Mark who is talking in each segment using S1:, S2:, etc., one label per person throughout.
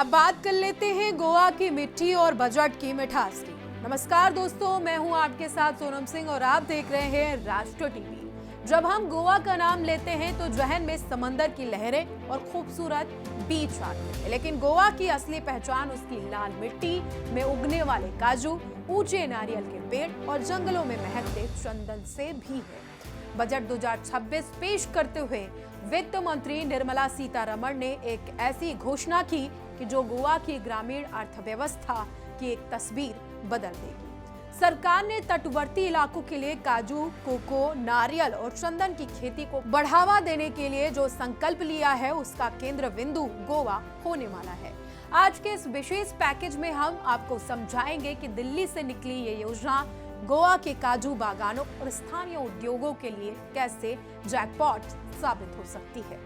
S1: बात कर लेते हैं गोवा की मिट्टी और बजट की मिठास की। नमस्कार दोस्तों, मैं हूं आपके साथ सोनम सिंह और आप देख रहे हैं राष्ट्र टीवी। जब हम गोवा का नाम लेते हैं तो जहन में समंदर की लहरें और खूबसूरत बीच आते हैं, लेकिन गोवा की असली पहचान उसकी लाल मिट्टी में उगने वाले काजू, ऊंचे नारियल के पेड़ और जंगलों में महकते चंदन से भी है। बजट 2026 पेश करते हुए वित्त मंत्री निर्मला सीतारमण ने एक ऐसी घोषणा की कि जो गोवा की ग्रामीण अर्थव्यवस्था की एक तस्वीर बदल देगी। सरकार ने तटवर्ती इलाकों के लिए काजू, कोको, नारियल और चंदन की खेती को बढ़ावा देने के लिए जो संकल्प लिया है, उसका केंद्र बिंदु गोवा होने वाला है। आज के इस विशेष पैकेज में हम आपको समझाएंगे कि दिल्ली से निकली ये योजना गोवा के काजू बागानों और स्थानीय उद्योगों के लिए कैसे जैकपॉट साबित हो सकती है।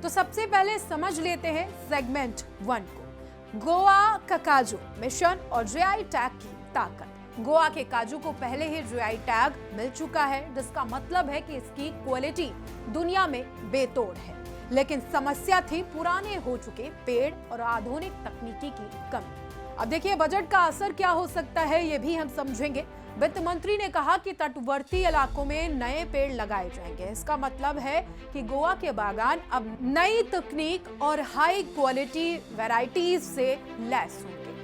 S1: तो सबसे पहले समझ लेते हैं सेगमेंट 1 को, गोवा का काजू मिशन और जीआई टैग की ताकत। गोवा के काजू को पहले ही जीआई टैग मिल चुका है, जिसका मतलब है कि इसकी क्वालिटी दुनिया में बेतोड़ है, लेकिन समस्या थी पुराने हो चुके पेड़ और आधुनिक तकनीकी की कमी। अब देखिए बजट का असर क्या हो सकता है, ये भी हम समझेंगे। वित्त मंत्री ने कहा कि तटवर्ती इलाकों में नए पेड़ लगाए जाएंगे। इसका मतलब है कि गोवा के बागान अब नई तकनीक और हाई क्वालिटी वैरायटीज से लैस होंगे।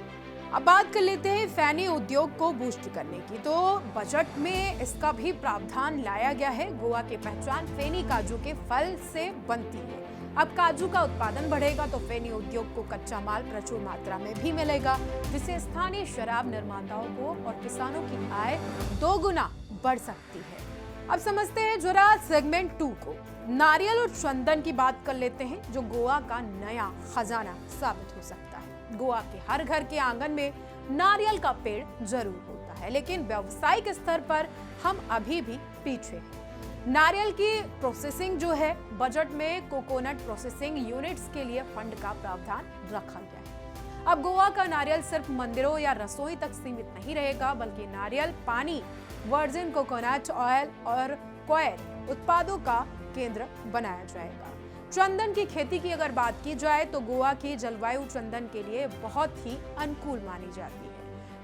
S1: अब बात कर लेते हैं फैनी उद्योग को बूस्ट करने की। तो बजट में इसका भी प्रावधान लाया गया है। गोवा की पहचान फेनी काजू के फल से बनती है। अब काजू का उत्पादन बढ़ेगा तो फेनी उद्योग को कच्चा माल प्रचुर मात्रा में भी मिलेगा, जिससे स्थानीय शराब निर्माताओं को और किसानों की आय 2 गुना बढ़ सकती है। अब समझते हैं जरा सेगमेंट 2 को, नारियल और चंदन की बात कर लेते हैं, जो गोवा का नया खजाना साबित हो सकता है। गोवा के हर घर के आंगन में नारियल का पेड़ जरूर होता है, लेकिन व्यावसायिक स्तर पर हम अभी भी पीछे हैं। नारियल की प्रोसेसिंग जो है, बजट में कोकोनट प्रोसेसिंग यूनिट्स के लिए फंड का प्रावधान रखा गया है। अब गोवा का नारियल सिर्फ मंदिरों या रसोई तक सीमित नहीं रहेगा, बल्कि नारियल पानी, वर्जिन कोकोनट ऑयल और क्वायर उत्पादों का केंद्र बनाया जाएगा। चंदन की खेती की अगर बात की जाए तो गोवा की जलवायु चंदन के लिए बहुत ही अनुकूल मानी जाती है।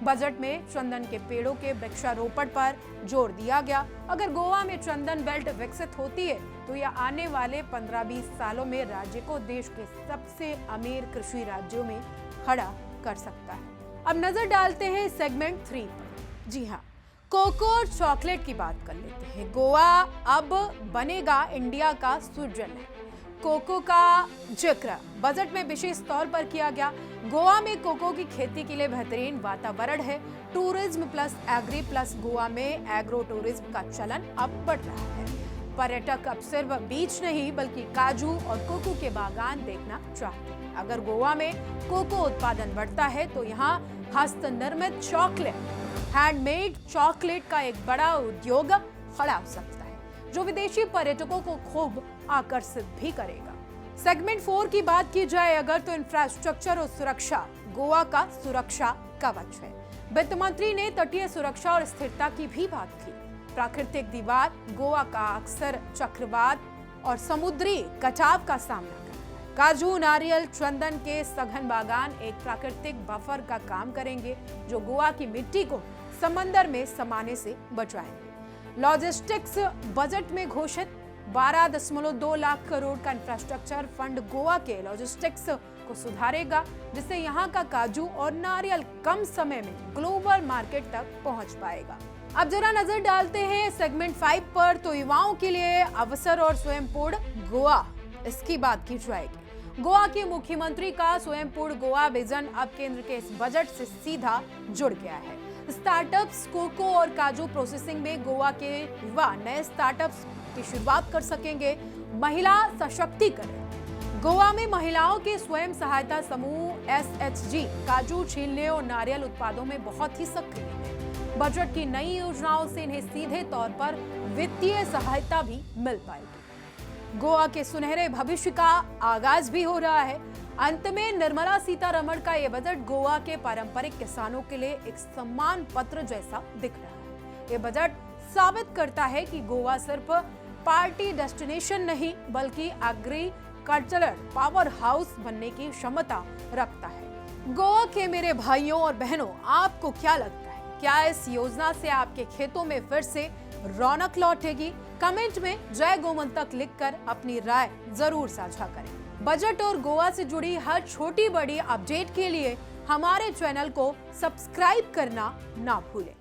S1: बजट में चंदन के पेड़ों के वृक्षारोपण पर जोर दिया गया। अगर गोवा में चंदन बेल्ट विकसित होती है तो यह आने वाले 15-20 सालों में राज्य को देश के सबसे अमीर कृषि राज्यों में खड़ा कर सकता है। अब नजर डालते हैं सेगमेंट 3 पर। जी हाँ, कोको और चॉकलेट की बात कर लेते हैं। गोवा अब बनेगा इंडिया का स्विट्जरलैंड। कोको का जिक्र बजट में विशेष तौर पर किया गया। गोवा में कोको की खेती के लिए बेहतरीन वातावरण है। Tourism plus agri plus Goa में एग्रो टूरिज्म का चलन अब बढ़ रहा है। पर्यटक अब सिर्फ बीच नहीं बल्कि काजू और कोको के बागान देखना चाहते हैं। अगर गोवा में कोको उत्पादन बढ़ता है तो यहाँ हस्त निर्मित चॉकलेट, हैंडमेड चॉकलेट का एक बड़ा उद्योग खड़ा हो सकता है, जो विदेशी पर्यटकों को खूब आकर्षित भी करेगा। सेगमेंट 4 की बात की जाए अगर तो इंफ्रास्ट्रक्चर और सुरक्षा गोवा का सुरक्षा कवच है। वित्त मंत्री ने तटीय सुरक्षा और स्थिरता की भी बात की। प्राकृतिक दीवार गोवा का अक्सर चक्रवात और समुद्री कटाव का सामना करता है। काजू, नारियल, चंदन के सघन बागान एक प्राकृतिक बफर का काम करेंगे, जो गोवा की मिट्टी को समंदर में समाने से बचाएंगे। लॉजिस्टिक्स बजट में घोषित 12.2 लाख करोड़ का इंफ्रास्ट्रक्चर फंड गोवा के लॉजिस्टिक्स को सुधारेगा, जिससे यहाँ का काजू और नारियल कम समय में ग्लोबल मार्केट तक पहुँच पाएगा। अब जरा नजर डालते हैं सेगमेंट 5 पर। तो युवाओं के लिए अवसर और स्वयंपूर्ण गोवा, इसकी बात की जाएगी। गोवा के मुख्यमंत्री का स्वयंपूर्ण गोवा विजन अब केंद्र के इस बजट से सीधा जुड़ गया है। स्टार्टअप्स, कोको और काजू प्रोसेसिंग में गोवा के युवा नए स्टार्टअप्स की शुरुआत कर सकेंगे। महिला सशक्तिकरण गोवा में महिलाओं के स्वयं सहायता समूह SHG काजू छीलने और नारियल उत्पादों में बहुत ही सक्रिय है। बजट की नई योजनाओं से इन्हें सीधे तौर पर वित्तीय सहायता भी मिल पाएगी। गोवा के सुनहरे भविष्य का आगाज भी हो रहा है। अंत में निर्मला सीतारमण का यह बजट गोवा के पारंपरिक किसानों के लिए एक सम्मान पत्र जैसा दिख रहा है। ये बजट साबित करता है कि गोवा सिर्फ पार्टी डेस्टिनेशन नहीं बल्कि एग्रीकल्चरल पावर हाउस बनने की क्षमता रखता है। गोवा के मेरे भाइयों और बहनों, आपको क्या लगता है, क्या इस योजना से आपके खेतों में फिर से रौनक लौटेगी? कमेंट में जय गोमंतक लिखकर अपनी राय जरूर साझा करें। बजट और गोवा से जुड़ी हर छोटी बड़ी अपडेट के लिए हमारे चैनल को सब्सक्राइब करना ना भूलें।